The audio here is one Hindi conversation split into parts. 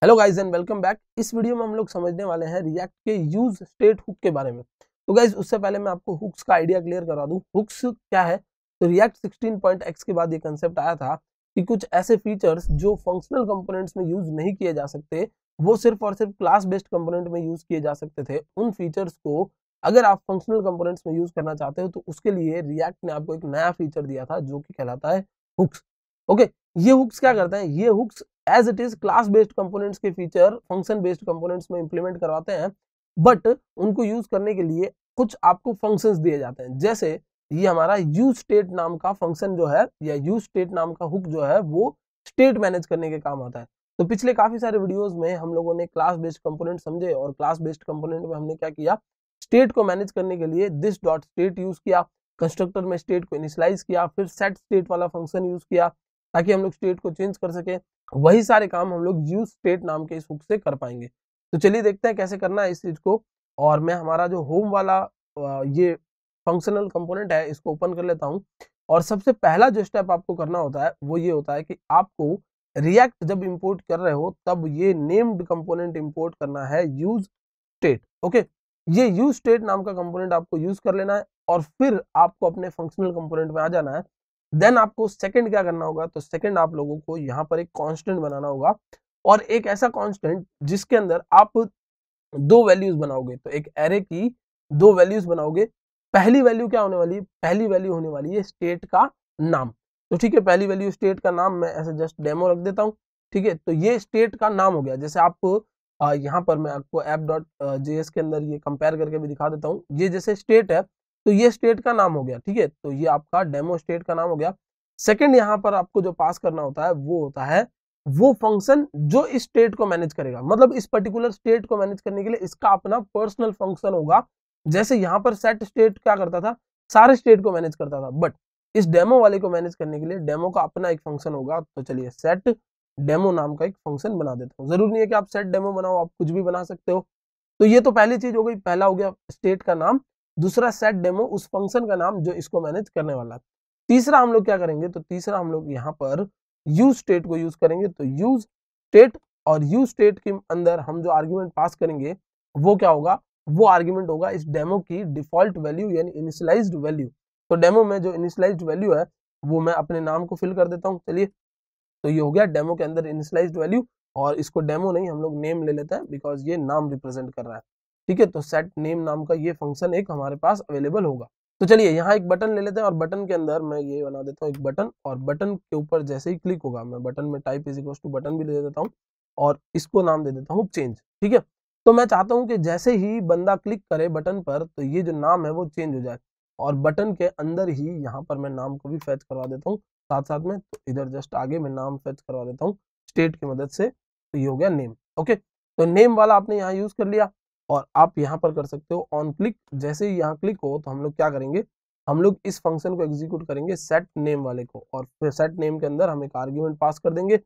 Hello guys and welcome back. इस वीडियो में हम लोग समझने वाले हैं रिएक्ट के यूज स्टेट हुक के बारे में। तो गाइस उससे पहले मैं आपको हुक्स का आइडिया क्लियर करा दूं। हुक्स क्या है? तो रिएक्ट 16.x के बाद ये कंसेप्ट आया था कि कुछ ऐसे फीचर्स जो फंक्शनल कंपोनेंट्स में यूज नहीं किए जा सकते, वो सिर्फ और सिर्फ क्लास बेस्ड कंपोनेंट में यूज किए जा सकते थे। उन फीचर्स को अगर आप फंक्शनल कंपोनेंट्स में यूज करना चाहते हो तो उसके लिए रिएक्ट ने आपको एक नया फीचर दिया था जो कि कहलाता है हुक्स। ओके, ये हुक्स क्या करता है? ये hooks as it is class based components के फीचर फंक्शन बेस्ड कंपोनेंट्स में इंप्लीमेंट करवाते हैं, बट उनको यूज करने के लिए कुछ आपको फंक्शंस दिए जाते हैं। जैसे ये हमारा यूज स्टेट नाम का फंक्शन जो है, या यूज स्टेट नाम का हुक जो है, वो स्टेट मैनेज करने के काम आता है। तो पिछले काफी सारे वीडियोस में हम लोगों ने क्लास बेस्ड कंपोनेंट समझे, और क्लास बेस्ड कंपोनेंट में हमने क्या किया, स्टेट को मैनेज करने के लिए दिस डॉट स्टेट यूज किया, कंस्ट्रक्टर में स्टेट को इनिशियलाइज किया, फिर सेट स्टेट वाला फंक्शन यूज किया ताकि हम लोग स्टेट को चेंज कर सके। वही सारे काम हम लोग यूज स्टेट नाम के इस हुक से कर पाएंगे। तो चलिए देखते हैं कैसे करना है इस चीज को। और मैं हमारा जो होम वाला ये फंक्शनल कंपोनेंट है इसको ओपन कर लेता हूं। और सबसे पहला जो स्टेप आपको करना होता है वो ये होता है कि आपको रिएक्ट जब इंपोर्ट कर रहे हो तब ये नेम्ड कंपोनेंट इंपोर्ट करना है, यूज स्टेट। ओके, ये यूज स्टेट नाम का कंपोनेंट आपको यूज कर लेना है और फिर आपको अपने फंक्शनल कंपोनेंट में आ जाना है। देन आपको सेकंड क्या करना होगा, तो सेकंड आप लोगों को यहाँ पर एक कांस्टेंट बनाना होगा, और एक ऐसा कांस्टेंट जिसके अंदर आप दो वैल्यूज बनाओगे। तो एक एरे की दो वैल्यूज बनाओगे। पहली वैल्यू क्या होने वाली? पहली वैल्यू होने वाली है स्टेट का नाम। तो ठीक है, पहली वैल्यू स्टेट का नाम मैं ऐसे जस्ट डेमो रख देता हूँ। ठीक है, तो ये स्टेट का नाम हो गया। जैसे आप यहाँ पर मैं आपको app.js के अंदर ये कंपेयर करके भी दिखा देता हूँ। ये जैसे स्टेट है तो ये स्टेट का नाम हो गया। ठीक है, तो ये आपका डेमो स्टेट का नाम हो गया। सेकंड यहाँ पर आपको जो पास करना होता है वो होता है वो फंक्शन जो इस स्टेट को मैनेज करेगा। मतलब इस पर्टिकुलर स्टेट को मैनेज करने के लिए इसका अपना पर्सनल फंक्शन होगा। जैसे यहाँ पर सेट स्टेट क्या करता था, सारे स्टेट को मैनेज करता था, बट इस डेमो वाले को मैनेज करने के लिए डेमो का अपना एक फंक्शन होगा। तो चलिए सेट डेमो नाम का एक फंक्शन बना देता हूँ। जरूरी नहीं है कि आप सेट डेमो बनाओ, आप कुछ भी बना सकते हो। तो ये तो पहली चीज हो गई, पहला हो गया स्टेट का नाम, दूसरा सेट डेमो उस फंक्शन का नाम जो इसको मैनेज करने वाला है। तीसरा हम लोग क्या करेंगे, तो तीसरा हम लोग यहाँ पर यूज स्टेट को यूज करेंगे। तो यूज स्टेट, और यूज स्टेट के अंदर हम जो आर्ग्यूमेंट पास करेंगे वो क्या होगा, वो आर्ग्यूमेंट होगा इस डेमो की डिफॉल्ट वैल्यू यानी इनिशियलाइज्ड वैल्यू। तो डेमो में जो इनिशियलाइज्ड वैल्यू है वो मैं अपने नाम को फिल कर देता हूँ। चलिए, तो ये हो गया डेमो के अंदर इनिशियलाइज्ड वैल्यू, और इसको डेमो नहीं हम लोग नेम ले लेते हैं बिकॉज ये नाम रिप्रेजेंट कर रहा है। ठीक है, तो सेट नेम नाम का ये फंक्शन एक हमारे पास अवेलेबल होगा। तो चलिए यहाँ एक बटन ले लेते हैं, और बटन के अंदर मैं ये बना देता हूँ एक बटन, और बटन के ऊपर जैसे ही क्लिक होगा मैं बटन में type is equals to button भी दे देता हूँ, और इसको नाम दे देता हूँ चेंज। ठीक है, तो मैं चाहता हूँ कि जैसे ही बंदा क्लिक करे बटन पर तो ये जो नाम है वो चेंज हो जाए, और बटन के अंदर ही यहाँ पर मैं नाम को भी फेच करवा देता हूँ साथ साथ में। तो इधर जस्ट आगे मैं नाम फेच करवा देता हूँ स्टेट की मदद से। तो ये हो गया नेम। ओके, तो नेम वाला आपने यहाँ यूज कर लिया, और आप यहाँ पर कर सकते हो ऑन क्लिक। जैसे ही यहाँ क्लिक हो तो हम लोग क्या करेंगे, हम लोग इस फंक्शन को एग्जीक्यूट करेंगे सेट नेम वाले को, और फिर सेट नेम के अंदर हम एक आर्ग्यूमेंट पास कर देंगे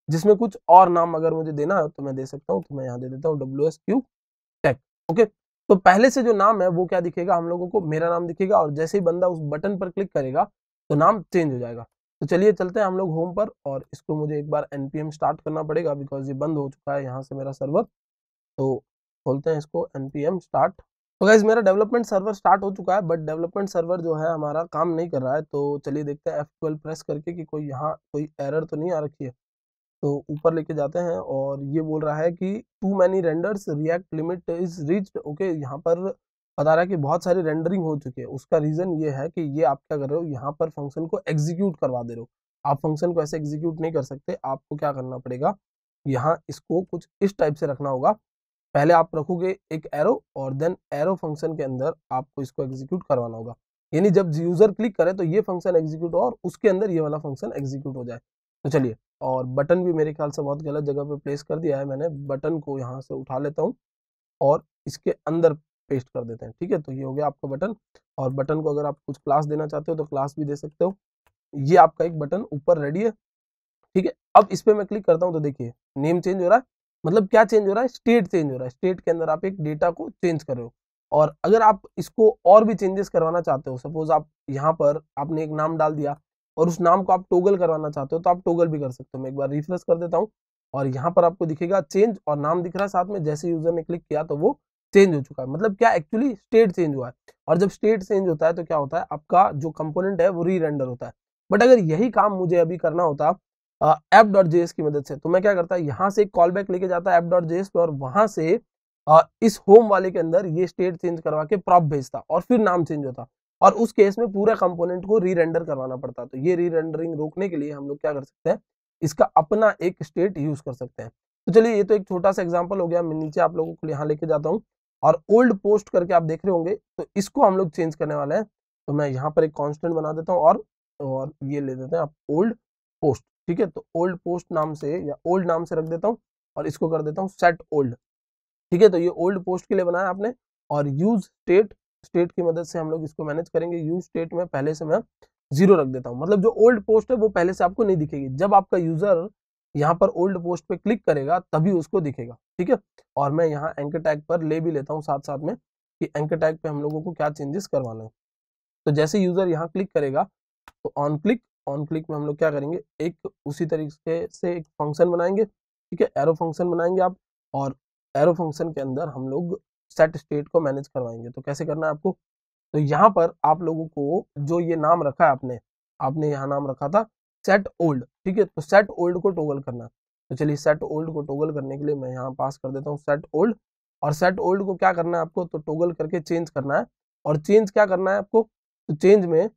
जिसमें कुछ और नाम अगर मुझे देना है तो मैं दे सकता हूँ। तो मैं यहाँ दे देता हूँ WSQ टेक। ओके, तो पहले से जो नाम है वो क्या दिखेगा, हम लोगों को मेरा नाम दिखेगा, और जैसे ही बंदा उस बटन पर क्लिक करेगा तो नाम चेंज हो जाएगा। तो चलिए चलते हैं हम लोग होम पर, और इसको मुझे एक बार npm स्टार्ट करना पड़ेगा बिकॉज ये बंद हो चुका है यहाँ से मेरा सर्वर। तो खोलते हैं इसको npm स्टार्ट। तो गाइज मेरा डेवलपमेंट सर्वर स्टार्ट हो चुका है, बट डेवलपमेंट सर्वर जो है हमारा काम नहीं कर रहा है। तो चलिए देखते हैं F12 प्रेस करके कि कोई यहाँ कोई एरर तो नहीं आ रखी है। तो ऊपर लेके जाते हैं, और ये बोल रहा है कि too many renders react limit is reached. Okay, यहाँ पर बता रहा है कि बहुत सारी रेंडरिंग हो चुकी है। उसका रीजन ये है कि ये आप क्या कर रहे हो, यहाँ पर फंक्शन को एग्जीक्यूट करवा दे रहे हो। आप फंक्शन को ऐसे एग्जीक्यूट नहीं कर सकते, आपको क्या करना पड़ेगा, यहाँ इसको कुछ इस टाइप से रखना होगा। पहले आप रखोगे एक एरो, और देन एरो फंक्शन के अंदर आपको इसको एग्जीक्यूट करवाना होगा। यानी जब यूजर क्लिक करे तो ये फंक्शन एग्जीक्यूट हो और उसके अंदर ये वाला फंक्शन एग्जीक्यूट हो जाए। तो चलिए, और बटन भी मेरे ख्याल से बहुत गलत जगह पे प्लेस कर दिया है मैंने। बटन को यहाँ से उठा लेता हूँ और इसके अंदर पेस्ट कर देते हैं। ठीक है, तो ये हो गया आपका बटन। और बटन को अगर आप कुछ क्लास देना चाहते हो तो क्लास भी दे सकते हो। ये आपका एक बटन ऊपर रेडी है। ठीक है, अब इस पे मैं क्लिक करता हूँ तो देखिए नेम चेंज हो रहा है। मतलब क्या चेंज हो रहा है, स्टेट चेंज हो रहा है। स्टेट के अंदर आप एक डेटा को चेंज कर रहे हो, और अगर आप इसको और भी चेंजेस करवाना चाहते हो, सपोज आप यहाँ पर आपने एक नाम डाल दिया और उस नाम को आप टोगल करवाना चाहते हो तो आप टोगल भी कर सकते हो। मैं एक बार रिफ्रेश कर देता हूँ और यहाँ पर आपको दिखेगा चेंज और नाम दिख रहा है साथ में। जैसे यूजर ने क्लिक किया तो वो चेंज हो चुका है। मतलब क्या, एक्चुअली स्टेट चेंज हुआ है। और जब स्टेट चेंज होता है तो क्या होता है, आपका जो कंपोनेंट है वो री रेंडर होता है। बट अगर यही काम मुझे अभी करना होता app.js की मदद से, तो मैं क्या करता, यहाँ से एक कॉल बैक लेके जाता app.js पे और वहां से इस होम वाले के अंदर ये स्टेट चेंज करवा के प्रॉप भेजता और फिर नाम चेंज होता, और उस केस में पूरा कंपोनेंट को री रेंडर करवाना पड़ता। तो ये री रेंडरिंग रोकने के लिए हम लोग क्या कर सकते हैं, इसका अपना एक स्टेट यूज कर सकते हैं। तो चलिए, ये तो एक छोटा सा एग्जांपल हो गया। मैं नीचे आप लोगों को यहाँ लेके जाता हूँ और ओल्ड पोस्ट करके आप देख रहे होंगे, तो इसको हम लोग चेंज करने वाले हैं। तो मैं यहाँ पर एक कांस्टेंट बना देता हूँ और ये ले देते हैं आप ओल्ड पोस्ट। ठीक है, तो ओल्ड पोस्ट नाम से या ओल्ड नाम से रख देता हूँ और इसको कर देता हूँ सेट ओल्ड। ठीक है, तो ये ओल्ड पोस्ट के लिए बनाया आपने। और यूज स्टेट की मदद से हम लोग इसको मैनेज करेंगे। यूज स्टेट में पहले से मैं 0 रख देता हूँ, मतलब जो ओल्ड पोस्ट है वो पहले से आपको नहीं दिखेगी। जब आपका यूजर यहाँ पर ओल्ड पोस्ट पे क्लिक करेगा तभी उसको दिखेगा। ठीक है, और मैं यहाँ एंकर टैग पर ले भी लेता हूँ साथ साथ में कि एंकर टैग पे हम लोगों को क्या चेंजेस करवाना है। तो जैसे यूजर यहाँ क्लिक करेगा तो ऑन क्लिक में हम लोग क्या करेंगे, एक उसी तरीके से एक फंक्शन बनाएंगे। ठीक है, एरो फंक्शन बनाएंगे आप, और एरो फंक्शन के अंदर हम लोग सेट स्टेट को मैनेज करवाएंगे। तो कैसे करना है आपको, तो यहाँ पर आप लोगों को जो ये नाम रखा है आपने यहाँ नाम रखा था सेट ओल्ड। ठीक है, तो सेट ओल्ड को टॉगल करना है। तो चलिए, सेट ओल्ड को टॉगल करने के लिए मैं यहाँ पास कर देता हूँ सेट ओल्ड। और सेट ओल्ड को क्या करना है आपको, तो टॉगल करके चेंज करना है। और चेंज क्या करना है आपको, तो चेंज में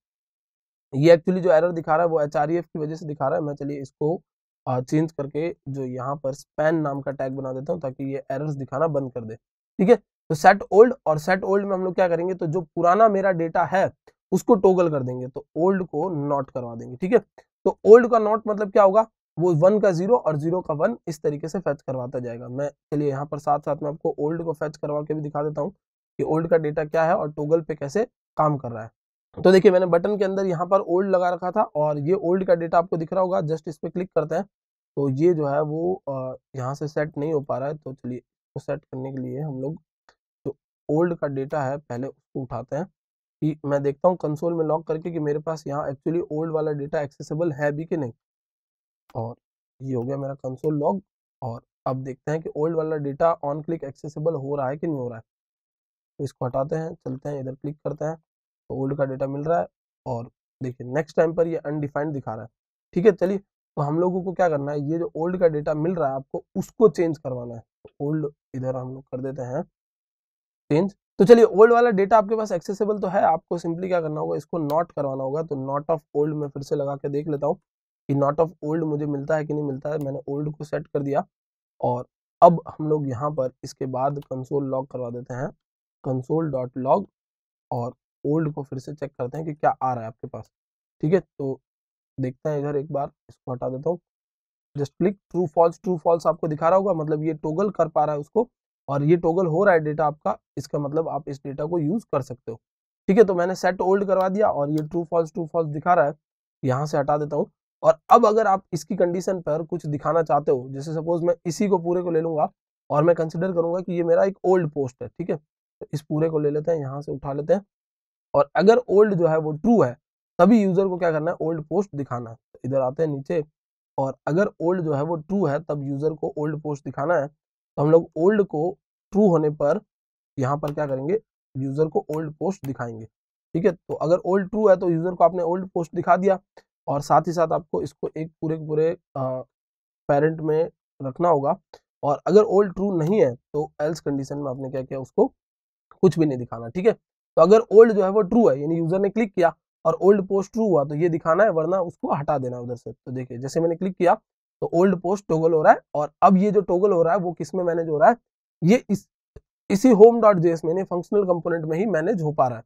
ये एक्चुअली जो एरर दिखा रहा है वो HREF की वजह से दिखा रहा है। मैं चलिए इसको चेंज करके जो यहाँ पर स्पैन नाम का टैग बना देता हूँ ताकि ये एरर्स दिखाना बंद कर दे। ठीक है, तो सेट ओल्ड, और सेट ओल्ड में हम लोग क्या करेंगे, तो जो पुराना मेरा डेटा है उसको टॉगल कर देंगे, तो ओल्ड को नॉट करवा देंगे। ठीक है, तो ओल्ड का नॉट मतलब क्या होगा, वो 1 का 0 और 0 का 1 इस तरीके से फैच करवाता जाएगा। मैं चलिए यहाँ पर साथ साथ में आपको ओल्ड को फैच करवा के भी दिखा देता हूँ कि ओल्ड का डेटा क्या है और टॉगल पे कैसे काम कर रहा है। तो देखिए, मैंने बटन के अंदर यहाँ पर ओल्ड लगा रखा था और ये ओल्ड का डेटा आपको दिख रहा होगा। जस्ट इस पे क्लिक करते हैं तो ये जो है वो यहाँ से सेट नहीं हो पा रहा है। तो चलिए, इसको सेट करने के लिए हम लोग जो ओल्ड का डेटा है पहले उसको उठाते हैं कि मैं देखता हूँ कंसोल में लॉग करके कि मेरे पास यहाँ एक्चुअली ओल्ड वाला डेटा एक्सेसिबल है भी कि नहीं। और ये हो गया मेरा कंसोल लॉग। और अब देखते हैं कि ओल्ड वाला डेटा ऑन क्लिक एक्सेसिबल हो रहा है कि नहीं हो रहा है। तो इसको हटाते हैं, चलते हैं इधर, क्लिक करते हैं तो ओल्ड का डेटा मिल रहा है। और देखिए, नेक्स्ट टाइम पर ये अनडिफाइंड दिखा रहा है। ठीक है, चलिए, तो हम लोगों को क्या करना है, ये जो ओल्ड का डेटा मिल रहा है आपको उसको चेंज करवाना है। तो ओल्ड इधर हम लोग कर देते हैं चेंज। तो चलिए, ओल्ड वाला डेटा आपके पास एक्सेसिबल तो है, आपको सिंपली क्या करना होगा, इसको नॉट करवाना होगा। तो नॉट ऑफ ओल्ड में फिर से लगा के देख लेता हूँ कि नॉट ऑफ ओल्ड मुझे मिलता है कि नहीं मिलता है। मैंने ओल्ड को सेट कर दिया और अब हम लोग यहाँ पर इसके बाद कंसोल लॉग करवा देते हैं, कंसोल डॉट लॉग, और ओल्ड को फिर से चेक करते हैं कि क्या आ रहा है आपके पास। ठीक है, तो देखते हैं इधर एक बार, इसको हटा देता हूँ, जस्ट क्लिक, ट्रू फॉल्स आपको दिखा रहा होगा, मतलब ये टॉगल कर पा रहा है उसको, और ये टॉगल हो रहा है डेटा आपका, इसका मतलब आप इस डेटा को यूज कर सकते हो। ठीक है, तो मैंने सेट ओल्ड करवा दिया और ये ट्रू फॉल्स दिखा रहा है। यहाँ से हटा देता हूँ। और अब अगर आप इसकी कंडीशन पर कुछ दिखाना चाहते हो, जैसे सपोज मैं इसी को पूरे को ले लूंगा और मैं कंसिडर करूंगा कि ये मेरा एक ओल्ड पोस्ट है। ठीक है, तो इस पूरे को ले लेते हैं, यहाँ से उठा लेते हैं, और अगर ओल्ड जो है वो ट्रू है तभी यूजर को क्या करना है, ओल्ड पोस्ट दिखाना है। तो इधर आते हैं नीचे, और अगर ओल्ड जो है वो ट्रू है तब यूजर को ओल्ड पोस्ट दिखाना है। तो हम लोग ओल्ड को ट्रू होने पर यहाँ पर क्या करेंगे, यूजर को ओल्ड पोस्ट दिखाएंगे। ठीक है, तो अगर ओल्ड ट्रू है तो यूजर को आपने ओल्ड पोस्ट दिखा दिया, और साथ ही साथ आपको इसको एक पूरे पेरेंट में रखना होगा। और अगर ओल्ड ट्रू नहीं है तो एल्स कंडीशन में आपने क्या किया, उसको कुछ भी नहीं दिखाना। ठीक है, तो अगर ओल्ड जो है वो ट्रू है, यानी यूजर ने क्लिक किया और ओल्ड पोस्ट ट्रू हुआ तो ये दिखाना है, वरना उसको हटा देना है उधर से। तो देखिए, जैसे मैंने क्लिक किया तो ओल्ड पोस्ट टॉगल हो रहा है, और अब ये जो टॉगल हो रहा है वो किस में मैनेज हो रहा है, ये इसी home.js में, फंक्शनल कंपोनेंट में ही मैनेज हो पा रहा है।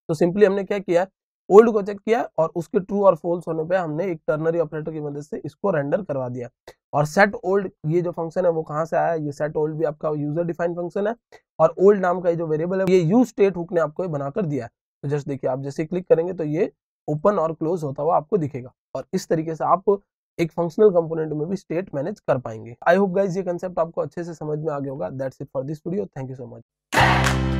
तो सिंपली हमने क्या किया, ओल्ड को चेक किया और उसके ट्रू और फॉल्स होने पे हमने एक टर्नरी ऑपरेटर की मदद से इसको रेंडर करवा दिया। और सेट ओल्ड ये जो फंक्शन है वो कहाँ से आया, ये सेट ओल्ड भी आपका यूजर डिफाइंड फंक्शन है, और ओल्ड नाम का ये जो वेरिएबल है ये यूज स्टेट हुक ने आपको बनाकर दिया है। तो जस्ट देखिए, आप जैसे क्लिक करेंगे तो ये ओपन और क्लोज होता हुआ आपको दिखेगा, और इस तरीके से आप एक फंक्शनल कंपोनेंट में भी स्टेट मैनेज कर पाएंगे। आई होप गाइज ये कंसेप्ट आपको अच्छे से समझ में आ गया होगा। That's it for this video, thank you so much.